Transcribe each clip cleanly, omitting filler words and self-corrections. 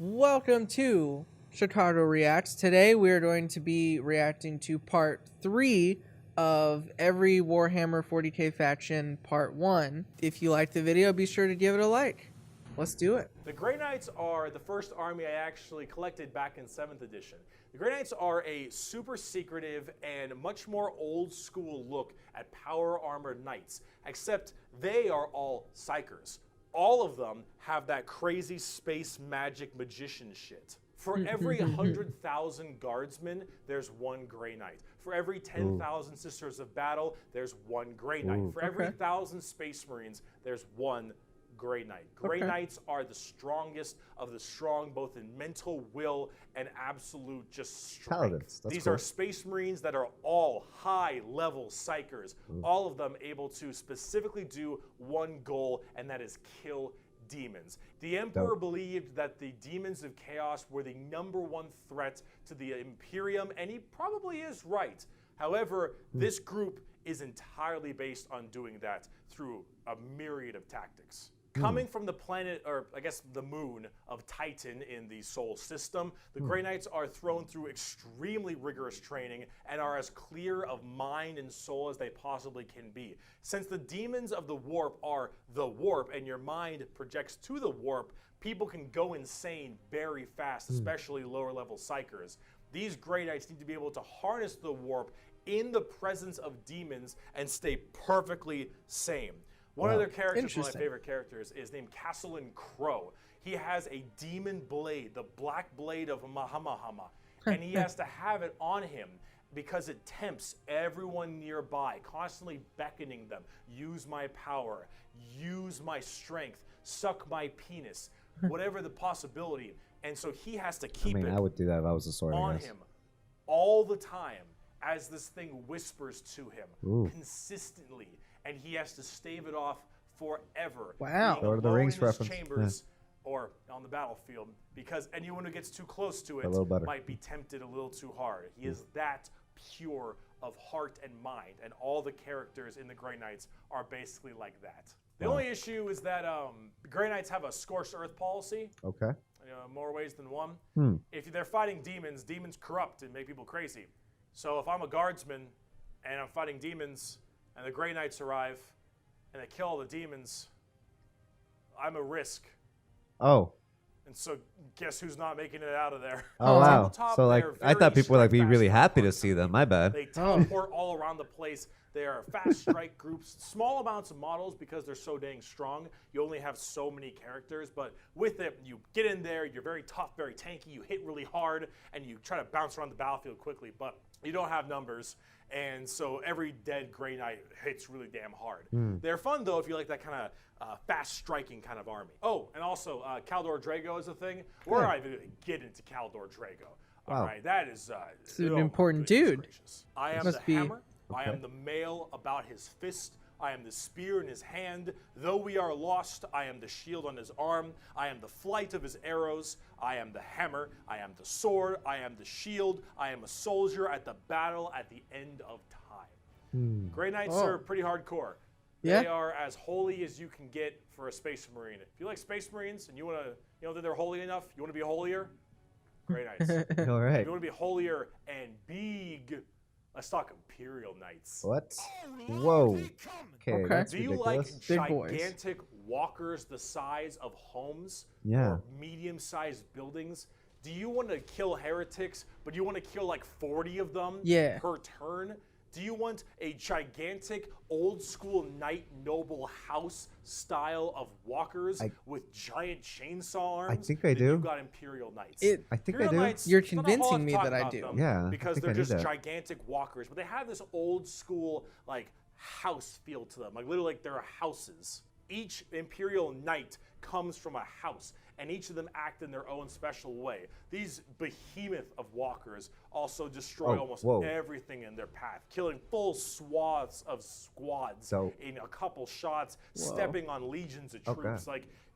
Welcome to Chicago Reacts. Today we're going to be reacting to part 3 of every Warhammer 40k faction part 1. If you liked the video, be sure to give it a like. Let's do it. The Grey Knights are the first army I actually collected back in 7th edition. The Grey Knights are a super secretive and much more old school look at power armored knights, except they are all psychers. All of them have that crazy space magic magician shit. For every 100,000 guardsmen, there's one Grey Knight. For every 10,000 Sisters of Battle, there's one Grey Knight. For every 1,000 Space Marines, there's one Grey Knight. Grey Knights are the strongest of the strong, both in mental will and absolute just strength. These are Space Marines that are all high-level psychers, all of them able to specifically do one goal, and that is kill demons. The Emperor believed that the demons of chaos were the #1 threat to the Imperium, and he probably is right. However, this group is entirely based on doing that through a myriad of tactics. Coming from the planet, or I guess the moon, of Titan in the Sol system, the Grey Knights are thrown through extremely rigorous training and are as clear of mind and soul as they possibly can be. Since the demons of the warp are the warp and your mind projects to the warp, people can go insane very fast, especially lower level psychers. These Grey Knights need to be able to harness the warp in the presence of demons and stay perfectly sane. One of their characters, one of my favorite characters, is named Castellan Crow. He has a demon blade, the black blade of Mahamahama, and he has to have it on him because it tempts everyone nearby, constantly beckoning them, use my power, use my strength, suck my penis, whatever the possibility. And so he has to keep it I would do that if I was a sword on him all the time as this thing whispers to him consistently. And he has to stave it off forever. Wow. Lord of the Rings reference. Chambers or on the battlefield, because anyone who gets too close to it might be tempted a little too hard. He is that pure of heart and mind, and all the characters in the Grey Knights are basically like that. The only issue is that the Grey Knights have a scorched earth policy. Okay. More ways than one. If they're fighting demons, demons corrupt and make people crazy. So if I'm a guardsman and I'm fighting demons, and the Grey Knights arrive, and they kill all the demons, I'm a risk. Oh. And so guess who's not making it out of there? Oh, wow. So, like, I thought people would, like, be really happy to see them. My bad. They teleport all around the place. They are fast strike groups, small amounts of models because they're so dang strong. You only have so many characters, but with it, you get in there, you're very tough, very tanky, you hit really hard, and you try to bounce around the battlefield quickly, but you don't have numbers. And so every dead Grey Knight hits really damn hard. They're fun, though, if you like that kind of fast-striking kind of army. Oh, and also, Caldor Drago is a thing. We're not even going to get into Caldor Drago. All right, that is... It's an important dude. Gracious. I am the hammer. I am the mail about his fist. I am the spear in his hand. Though we are lost, I am the shield on his arm. I am the flight of his arrows. I am the hammer. I am the sword. I am the shield. I am a soldier at the battle at the end of time. Grey Knights are pretty hardcore. They are as holy as you can get for a Space Marine. If you like Space Marines and you want to, that they're holy enough, you want to be holier, Grey Knights. All right. If you want to be holier and big, let's talk Imperial Knights. What? Whoa. Okay. That's Do you ridiculous. like gigantic walkers the size of homes? Yeah. Or medium-sized buildings? Do you want to kill heretics, but you want to kill like 40 of them per turn? Do you want a gigantic old-school knight noble house style of walkers with giant chainsaw arms? I think I do. You got Imperial Knights. I think I do. Knights, You're convincing me that I do. Yeah. Because they're just gigantic walkers, but they have this old-school like house feel to them, like literally like they're houses. Each Imperial Knight comes from a house, and each of them act in their own special way. These behemoth of walkers also destroy almost everything in their path, killing full swaths of squads in a couple shots, stepping on legions of troops.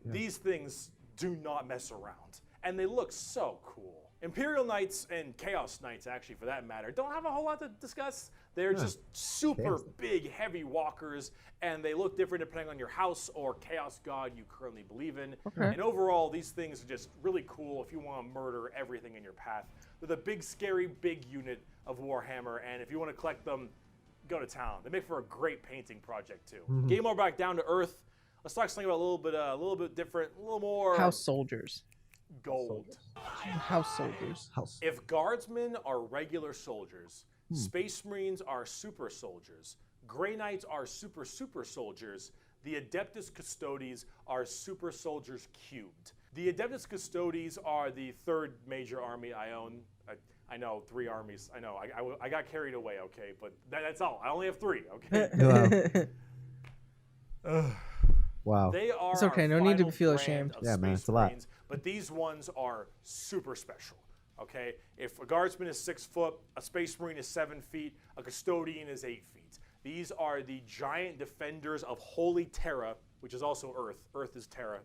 These things do not mess around, and they look so cool. Imperial Knights and Chaos Knights, actually, for that matter, don't have a whole lot to discuss. They're just super big, heavy walkers, and they look different depending on your house or chaos god you currently believe in. And overall, these things are just really cool if you want to murder everything in your path. They're the big, scary, big unit of Warhammer, and if you want to collect them, go to town. They make for a great painting project too. Getting more back down to earth. Let's talk something about a little bit different, a little more House soldiers. Gold. House soldiers. If guardsmen are regular soldiers, Space Marines are super soldiers, Grey Knights are super soldiers, the Adeptus Custodes are super soldiers cubed. The Adeptus Custodes are the third major army I own. I know, 3 armies. I know, I got carried away, okay, but that's all. I only have 3, okay? Wow. They are It's okay, no need to feel ashamed. Yeah, man, it's a Space lot. Marines, but these ones are super special. Okay, if a guardsman is 6 foot, a Space Marine is 7 feet, a custodian is 8 feet. These are the giant defenders of Holy Terra, which is also Earth. Earth is Terra.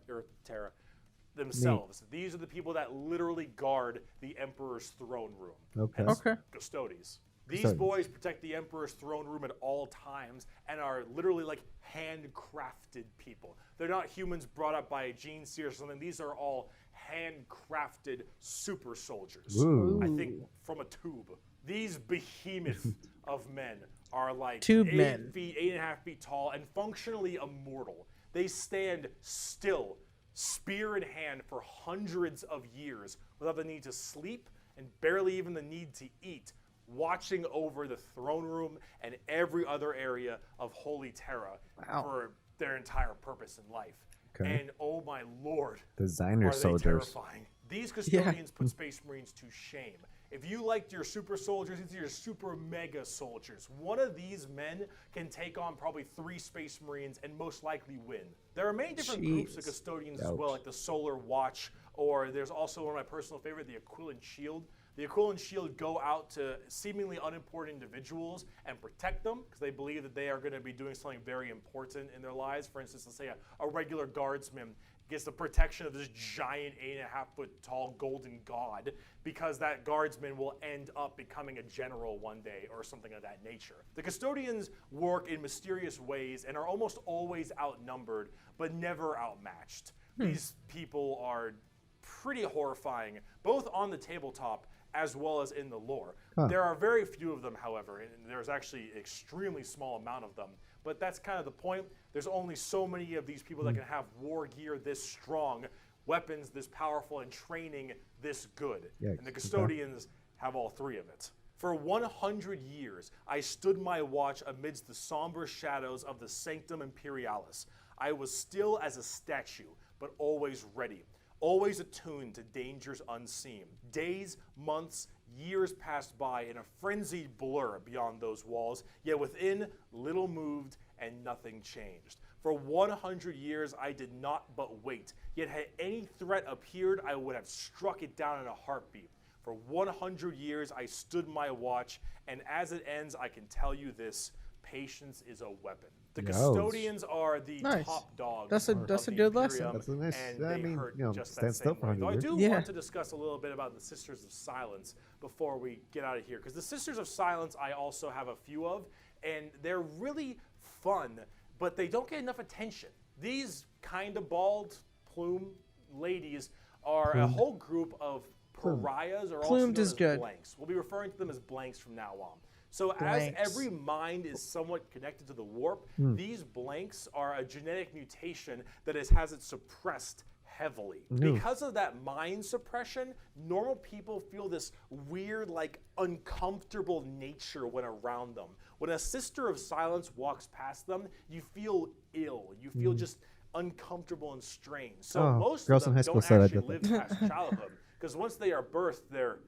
Themselves. These are the people that literally guard the Emperor's throne room. Okay. Custodians. These boys protect the Emperor's throne room at all times and are literally like handcrafted people. They're not humans brought up by a gene seer or something. These are all handcrafted super soldiers. Ooh. I think from a tube. These behemoth of men are like Tube 8 men. feet, 8.5 feet tall, and functionally immortal. They stand still, spear in hand, for hundreds of years without the need to sleep and barely even the need to eat, watching over the throne room and every other area of Holy Terra for their entire purpose in life. And oh my lord, Designer are they soldiers. terrifying. These custodians put Space Marines to shame. If you liked your super soldiers, these are your super mega soldiers. One of these men can take on probably 3 Space Marines and most likely win. There are many different groups of custodians as well, like the Solar Watch, or there's also one of my personal favorite, the Aquilan Shield. The Aquilan Shield go out to seemingly unimportant individuals and protect them because they believe that they are going to be doing something very important in their lives. For instance, let's say a regular guardsman gets the protection of this giant 8.5 foot tall golden god because that guardsman will end up becoming a general one day or something of that nature. The custodians work in mysterious ways and are almost always outnumbered but never outmatched. These people are pretty horrifying, both on the tabletop as well as in the lore. There are very few of them, however, and there's actually an extremely small amount of them. But that's kind of the point. There's only so many of these people that can have war gear this strong, weapons this powerful, and training this good. And the custodians have all 3 of it. For 100 years, I stood my watch amidst the somber shadows of the Sanctum Imperialis. I was still as a statue, but always ready. Always attuned to dangers unseen. Days, months, years passed by in a frenzied blur beyond those walls, yet within little moved and nothing changed. For 100 years I did not but wait, yet had any threat appeared I would have struck it down in a heartbeat. For 100 years I stood my watch, and as it ends I can tell you this: patience is a weapon. The custodians are the top dogs. That's a good lesson. That's a nice. And I they mean, hurt you know, just stand that still same for way. 100 Though I years. do want to discuss a little bit about the Sisters of Silence before we get out of here, because the Sisters of Silence I also have a few of, and they're really fun, but they don't get enough attention. These kind of bald plume ladies are a whole group of pariahs, or also known as blanks. We'll be referring to them as blanks from now on. So as every mind is somewhat connected to the warp, these blanks are a genetic mutation that has it suppressed heavily. Because of that mind suppression, normal people feel this weird, like, uncomfortable nature when around them. When a Sister of Silence walks past them, you feel ill. You feel just uncomfortable and strange. So most of them don't actually live past childhood, because once they are birthed, they're,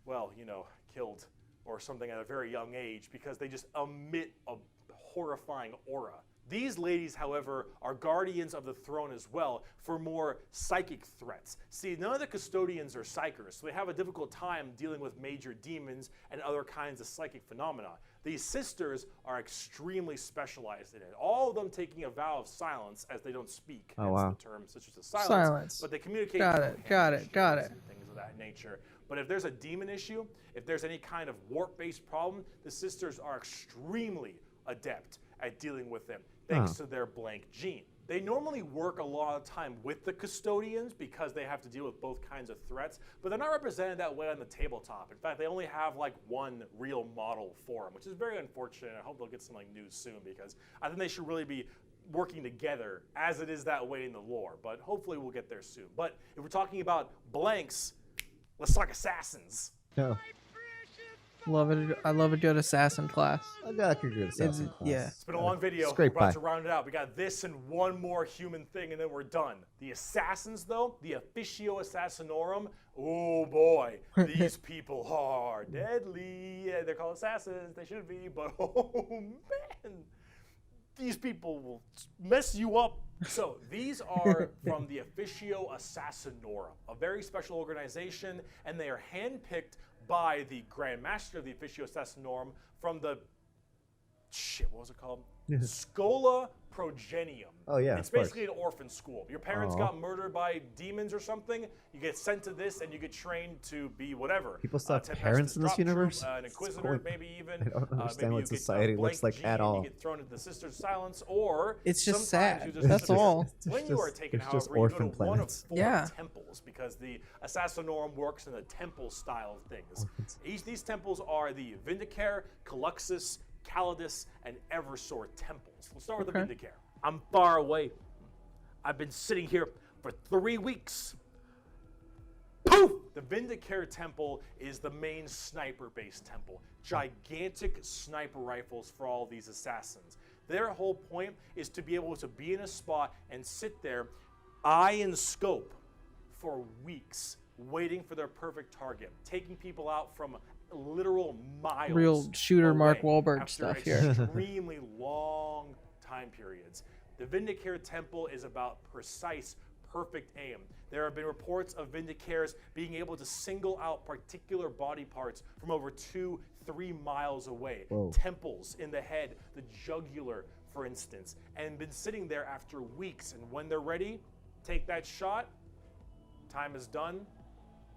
well, you know, killed or something at a very young age, because they just emit a horrifying aura. These ladies, however, are guardians of the throne as well for more psychic threats. See, none of the custodians are psychers, so they have a difficult time dealing with major demons and other kinds of psychic phenomena. These sisters are extremely specialized in it. All of them taking a vow of silence, as they don't speak. That's the term Sisters of Silence. But they communicate. Got it. And things of that nature. But if there's a demon issue, if there's any kind of warp-based problem, the sisters are extremely adept at dealing with them, thanks to their blank gene. They normally work a lot of time with the custodians because they have to deal with both kinds of threats, but they're not represented that way on the tabletop. In fact, they only have like one real model for them, which is very unfortunate. I hope they'll get some like news soon, because I think they should really be working together as it is that way in the lore, but hopefully we'll get there soon. But if we're talking about blanks, let's talk assassins. No. Love it. I love a good assassin class. I got a good assassin class. Yeah. It's been a long video. Scrape We're about by. to round it out. We got this and one more human thing, and then we're done. The assassins, though, the Officio Assassinorum, oh boy, these people are deadly. Yeah, they're called assassins. They should be, but oh man, these people will mess you up. So these are from the Officio Assassinorum, a very special organization, and they are handpicked by the Grand Master of the Officio Assassinorum from the, what was it called? Schola Progenium. Oh yeah, it's basically an orphan school. Your parents Aw. got murdered by demons or something. You get sent to this, and you get trained to be whatever. People still have 10 parents in this drop troop, universe? an inquisitor, maybe even. I don't understand maybe what you get, society blank looks like gene, at all. You get thrown into the Sisters of Silence, or It's just sometimes sad. you just That's disappear. all. When you are taken, it's just however, you go orphan to one of planets. 4 Yeah. temples, because the Assassinorum works in the temple style of things. These temples are the Vindicare, Caluxus, Calidus, and Eversor temples. We'll start with the Vindicare. I'm far away. I've been sitting here for 3 weeks. Poof! The Vindicare temple is the main sniper-based temple. Gigantic sniper rifles for all these assassins. Their whole point is to be able to be in a spot and sit there, eye and scope, for weeks, waiting for their perfect target, taking people out from literal miles. Real shooter Mark away Wahlberg after stuff here. extremely long time periods. The Vindicare temple is about precise, perfect aim. There have been reports of Vindicares being able to single out particular body parts from over 2-3 miles away. Whoa. Temples in the head, the jugular, for instance, and been sitting there after weeks. And when they're ready, take that shot. Time is done.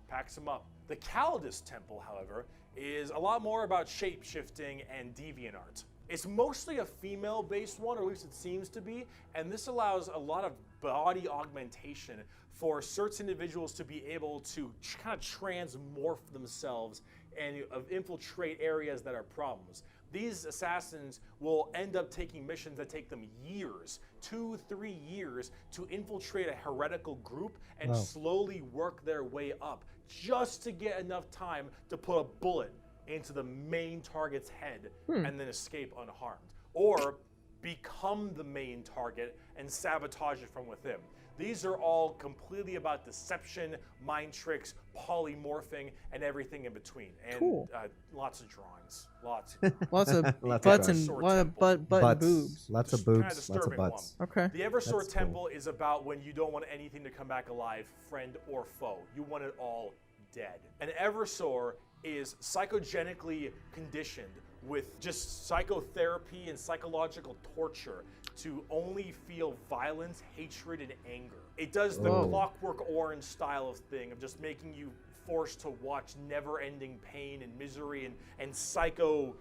Packs them up. The Calidus temple, however, is a lot more about shape-shifting and deviant art. It's mostly a female-based one, or at least it seems to be, and this allows a lot of body augmentation for certain individuals to be able to kind of transmorph themselves and infiltrate areas that are problems. These assassins will end up taking missions that take them years, 2-3 years, to infiltrate a heretical group and slowly work their way up, just to get enough time to put a bullet into the main target's head and then escape unharmed. Or become the main target and sabotage it from within. These are all completely about deception, mind tricks, polymorphing, and everything in between. And Cool. Lots of drawings. Lots. Lots of Lots of butts drawings. and butt and Butts. boobs. Lots of Just kinda boobs. Lots of disturbing butts. Okay. The Eversor That's Temple is about when you don't want anything to come back alive, friend or foe. You want it all dead. An Eversor is psychogenically conditioned with just psychotherapy and psychological torture to only feel violence, hatred, and anger. It does the Whoa. Clockwork Orange style of thing of just making you forced to watch never-ending pain and misery and psycho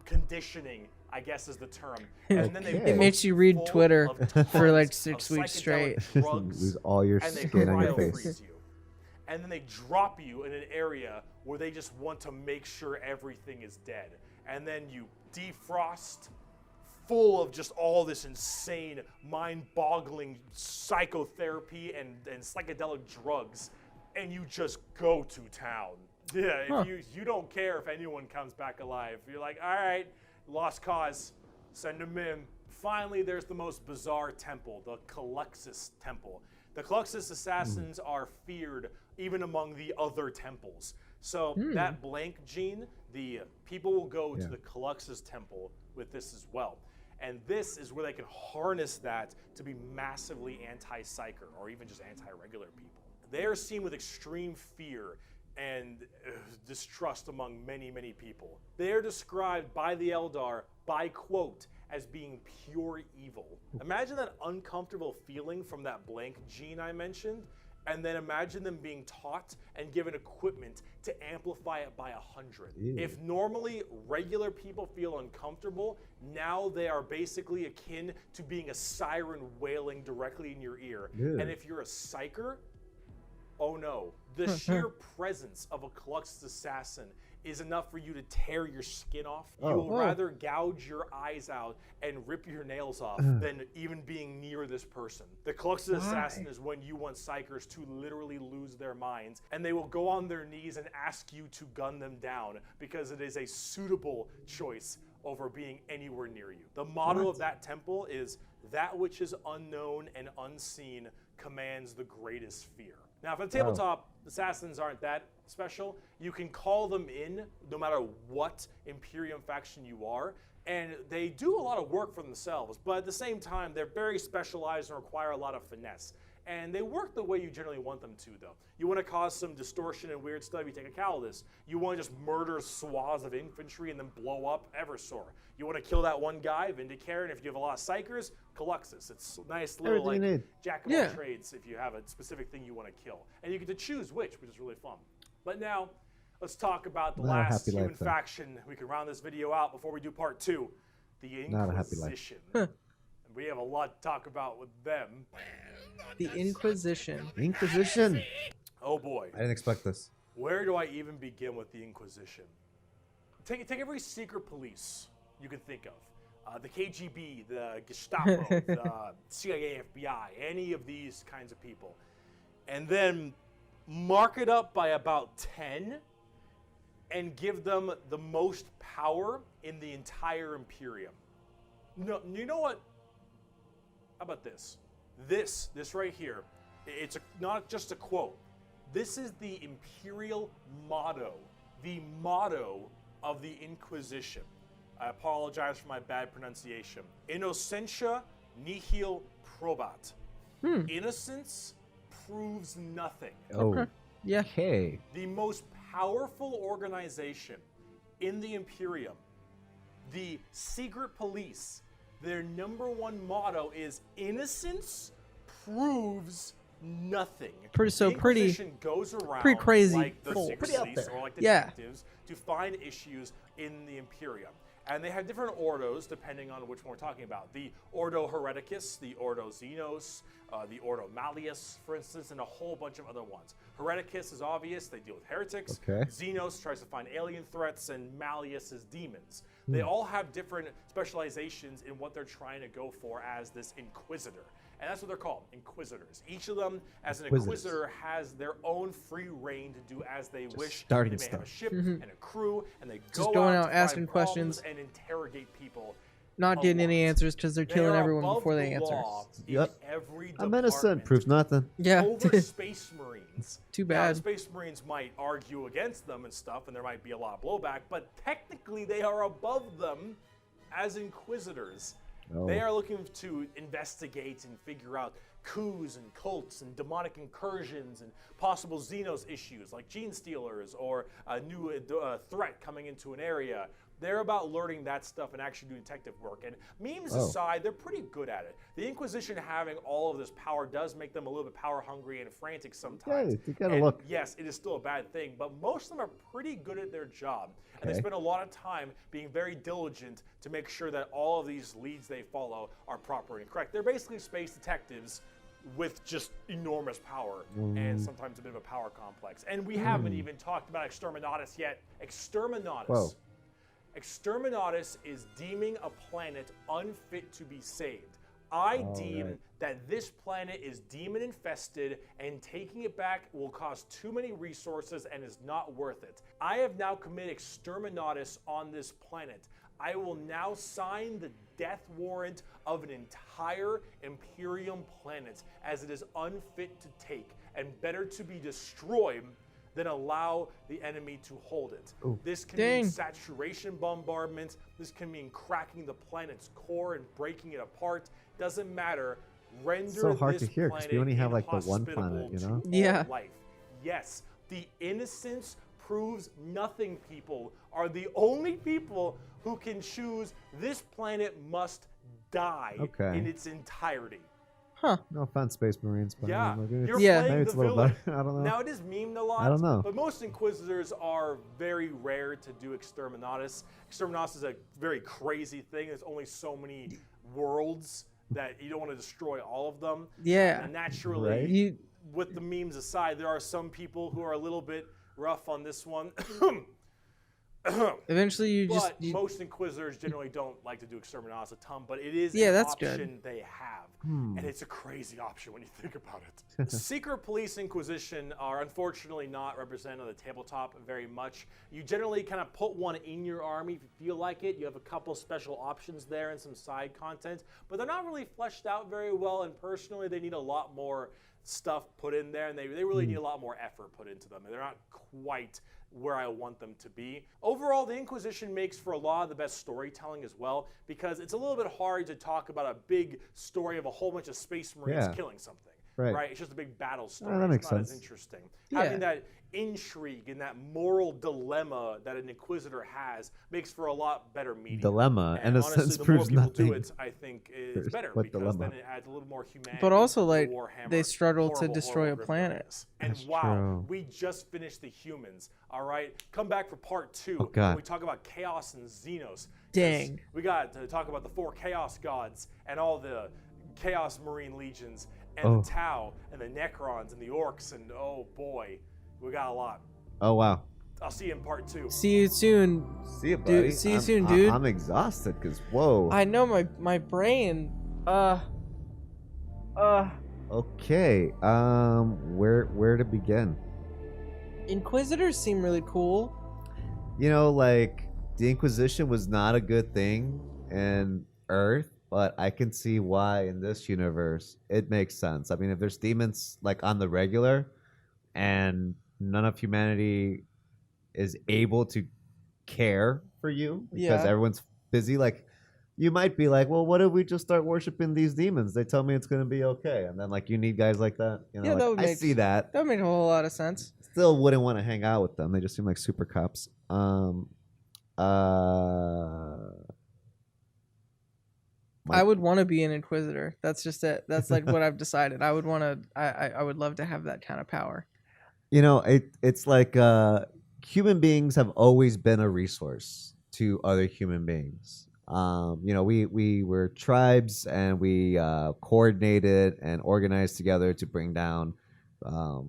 conditioning, I guess is the term. And then they Okay. It makes you read full Twitter of for like tons 6 of weeks psychedelic straight. drugs, Lose all your and they skin on your cryo-freeze face. you. And then they drop you in an area where they just want to make sure everything is dead. And then you defrost, full of just all this insane, mind-boggling psychotherapy and psychedelic drugs, and you just go to town. Yeah, if you don't care if anyone comes back alive. You're like, all right, lost cause, send them in. Finally, there's the most bizarre temple, the Caluxus temple. The Caluxus assassins are feared even among the other temples. So that blank gene, the people will go to the Caluxus temple with this as well. And this is where they can harness that to be massively anti-psyker or even just anti-regular people. They are seen with extreme fear and distrust among many, many people. They are described by the Eldar, by quote, as being pure evil. Imagine that uncomfortable feeling from that blank gene I mentioned, And then imagine them being taught and given equipment to amplify it by 100. Ew. If normally regular people feel uncomfortable, now they are basically akin to being a siren wailing directly in your ear. Ew. And if you're a psyker, oh no, the sheer presence of a Caluxus assassin is enough for you to tear your skin off. Oh. You will rather gouge your eyes out and rip your nails off than even being near this person. The Caluxus assassin is when you want psychers to literally lose their minds, and they will go on their knees and ask you to gun them down because it is a suitable choice over being anywhere near you. The motto of that temple is, that which is unknown and unseen commands the greatest fear. Now, for the tabletop, assassins aren't that special. You can call them in no matter what Imperium faction you are, and they do a lot of work for themselves, but at the same time, they're very specialized and require a lot of finesse. And they work the way you generally want them to, though. You want to cause some distortion and weird stuff, you take a Calidus. You want to just murder swaths of infantry and then blow up Eversor. You want to kill that one guy, Vindicare, and if you have a lot of Psychers, Caluxus. It's a nice little like jack of all trades if you have a specific thing you want to kill. And you get to choose which is really fun. But now, let's talk about the last human faction. We can round this video out before we do part 2. The Inquisition. We have a lot to talk about with them. The Inquisition. Inquisition. Oh boy. I didn't expect this. Where do I even begin with the Inquisition? Take every secret police you can think of. The KGB, the Gestapo, the CIA, FBI, any of these kinds of people. And then mark it up by about 10 and give them the most power in the entire Imperium. No, you know what? How about this? This right here, it's not just a quote. This is the imperial motto, the motto of the Inquisition. I apologize for my bad pronunciation. Innocentia nihil probat. Innocence proves nothing. Oh, yeah. Okay. The most powerful organization in the Imperium, the secret police, their #1 motto is innocence proves nothing. The Inquisition goes around pretty crazy, like the secret police or like detectives to find issues in the Imperium. And they have different ordos depending on which one we're talking about. The Ordo Hereticus, the Ordo Xenos, the Ordo Malleus, for instance, and a whole bunch of other ones. Hereticus is obvious, they deal with heretics. Okay. Xenos tries to find alien threats, and Malleus is demons. They all have different specializations in what they're trying to go for as this Inquisitor. And that's what they're called, Inquisitors. Each of them, as an Inquisitor, has their own free reign to do as they wish. They may have a ship and a crew, and they Just go going out out to asking find questions and interrogate people. Not getting any answers because they're killing everyone before they answer. Every I'm innocent. Proves nothing. Yeah. Over Space Marines. Too Now, bad. the Space Marines might argue against them and stuff, and there might be a lot of blowback, but technically they are above them as Inquisitors. Oh. They are looking to investigate and figure out coups and cults and demonic incursions and possible Xenos issues like gene stealers or a new threat coming into an area. They're about learning that stuff and actually doing detective work. And memes aside, they're pretty good at it. The Inquisition having all of this power does make them a little bit power hungry and frantic sometimes. You gotta look. Yes, it is still a bad thing, but most of them are pretty good at their job. And they spend a lot of time being very diligent to make sure that all of these leads they follow are proper and correct. They're basically space detectives with just enormous power and sometimes a bit of a power complex. And we haven't even talked about Exterminatus yet. Exterminatus. Whoa. Exterminatus is deeming a planet unfit to be saved. I deem that this planet is demon infested, and taking it back will cost too many resources and is not worth it. I have now committed Exterminatus on this planet. I will now sign the death warrant of an entire Imperium planet, as it is unfit to take and better to be destroyed than allow the enemy to hold it. This can mean saturation bombardment. This can mean cracking the planet's core and breaking it apart. Doesn't matter. Render so hard this to hear because we only have like the one planet, you know? Yeah. Life. Yes, the innocence proves nothing people are the only people who can choose this planet must die in its entirety. Huh. No offense, Space Marines, but Yeah, I mean, you're Yeah. playing maybe the it's a little villain. better. I don't know. Now it is memed a lot. I don't know. But most Inquisitors are very rare to do Exterminatus. Exterminatus is a very crazy thing. There's only so many worlds that you don't want to destroy all of them. Yeah. And naturally, Right. with the memes aside, there are some people who are a little bit rough on this one. Eventually, you But just most Inquisitors generally don't like to do Exterminatus a ton, but it is Yeah, an that's option good. they have. And it's a crazy option when you think about it. Secret Police Inquisition are unfortunately not represented on the tabletop very much. You generally kind of put one in your army if you feel like it. You have a couple special options there and some side content, but they're not really fleshed out very well, and personally they need a lot more stuff put in there, and they really need a lot more effort put into them. And they're not quite where I want them to be. Overall, the Inquisition makes for a lot of the best storytelling as well, because it's a little bit hard to talk about a big story of a whole bunch of Space Marines killing something. Right. It's just a big battle story. that makes it's not sense. as interesting. Yeah. Having that intrigue and that moral dilemma that an Inquisitor has makes for a lot better media. Dilemma, in a honestly, sense, the proves more people do nothing. it, I think is There's better, what because dilemma? then it adds a little more humanity. But also, to like, Warhammer. they struggle to Horrible, destroy horrible a planet. grimdarkness. And That's wow, true. we just finished the humans. All right, come back for part 2. Oh, God. When we talk about Chaos and Xenos. 'Cause Dang. we got to talk about the 4 Chaos Gods and all the Chaos Marine legions and the Tau and the Necrons and the Orcs, and oh boy, we got a lot. Oh wow. I'll see you in part 2. see you soon. See you, buddy. Dude, see you soon, dude. I'm exhausted because whoa. I know my brain. Okay. Where to begin? Inquisitors seem really cool. You know, like the Inquisition was not a good thing in Earth, but I can see why in this universe it makes sense. I mean, if there's demons like on the regular, and none of humanity is able to care for you because Yeah. everyone's busy, like you might be like, well, what if we just start worshiping these demons? They tell me it's gonna be okay, and then like you need guys like that. You know, Yeah, like, that would I make- see that. That would make a whole lot of sense. Still wouldn't want to hang out with them. They just seem like super cops. I would want to be an Inquisitor. That's just it. That's like what I've decided. I would want to. I would love to have that kind of power. You know, it's like human beings have always been a resource to other human beings. You know, we were tribes, and we coordinated and organized together to bring down,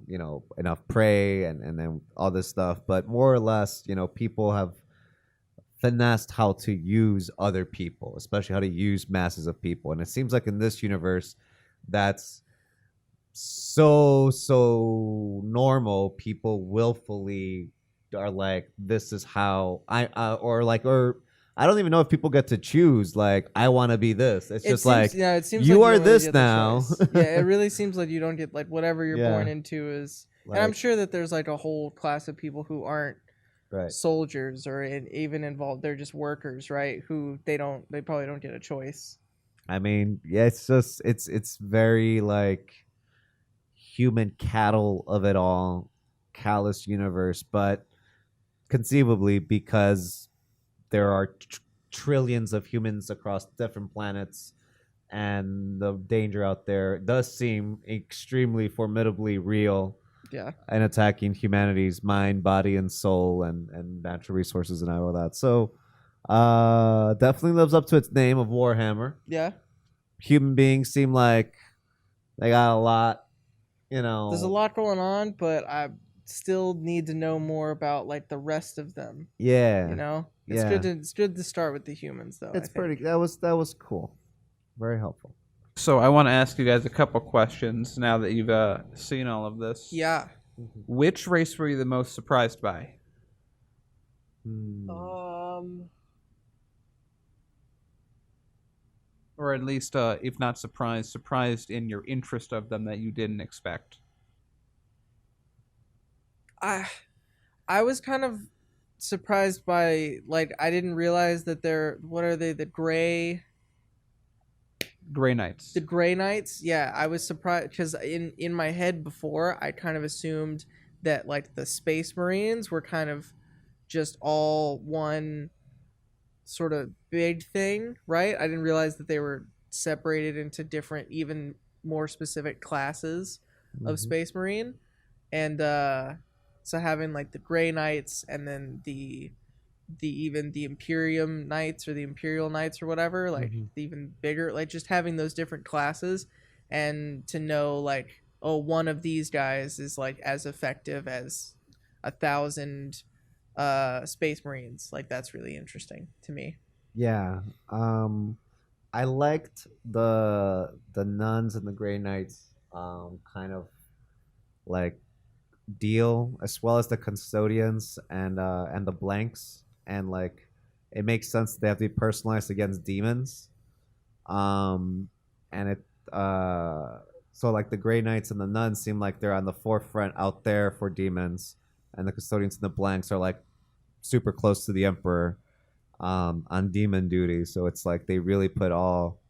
you know, enough prey and then all this stuff. But more or less, you know, people have finessed how to use other people, especially how to use masses of people. And it seems like in this universe, that's so normal. People willfully are like, this is how I or I don't even know if people get to choose, like, I want to be this. It's just like, yeah, it seems you like are don't really this get the now. choice. Yeah, it really seems like you don't get, like, whatever you're Yeah. born into is. like, And I'm sure that there's like a whole class of people who aren't right. soldiers or even involved. They're just workers, right? Who they probably don't get a choice. I mean, yeah, it's just it's very like human cattle of it all, callous universe, but conceivably because there are trillions of humans across different planets, and the danger out there does seem extremely formidably real. Yeah. And attacking humanity's mind, body, and soul, and natural resources and all that. So, definitely lives up to its name of Warhammer. Yeah. Human beings seem like they got a lot, you know. There's a lot going on, but I still need to know more about like the rest of them. Yeah. You know, Yeah. It's good to start with the humans, though. It's I think. pretty. That was cool. Very helpful. So I want to ask you guys a couple questions now that you've seen all of this. Yeah. Which race were you the most surprised by? Or at least, if not surprised in your interest of them that you didn't expect? I was kind of surprised by, like, I didn't realize that what are they, the Grey Knights. The Grey Knights, yeah, I was surprised because in my head before, I kind of assumed that like the Space Marines were kind of just all one sort of big thing, right? I didn't realize that they were separated into different, even more specific classes of Mhm. Space Marine, and so having like the Grey Knights and then the Imperium Knights or the Imperial Knights or whatever, like Mhm. the even bigger, like just having those different classes, and to know like, oh, one of these guys is like as effective as 1,000 Space Marines. Like that's really interesting to me. Yeah. I liked the nuns and the Grey Knights kind of like deal, as well as the custodians and the blanks, and like it makes sense that they have to be personalized against demons. Um and it so like the Grey Knights and the nuns seem like they're on the forefront out there for demons, and the custodians and the blanks are like super close to the emperor on demon duty. So it's like they really put all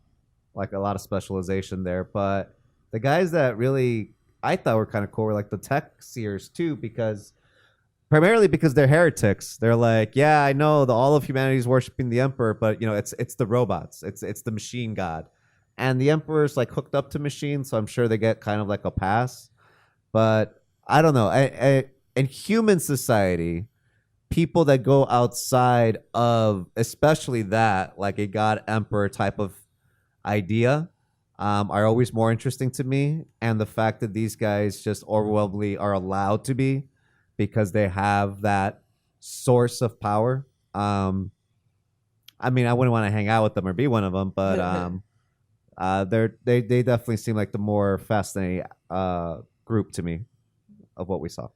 like a lot of specialization there. But the guys that really I thought were kind of cool were like the tech seers too, because primarily because they're heretics. They're like, yeah, I know the all of humanity is worshiping the emperor, but you know it's the robots, it's the machine god, and the emperor's like hooked up to machines, so I'm sure they get kind of like a pass. But I don't know. In human society, people that go outside of especially that like a god emperor type of idea are always more interesting to me, and the fact that these guys just overwhelmingly are allowed to be because they have that source of power. I mean, I wouldn't want to hang out with them or be one of them, but they definitely seem like the more fascinating group to me of what we saw.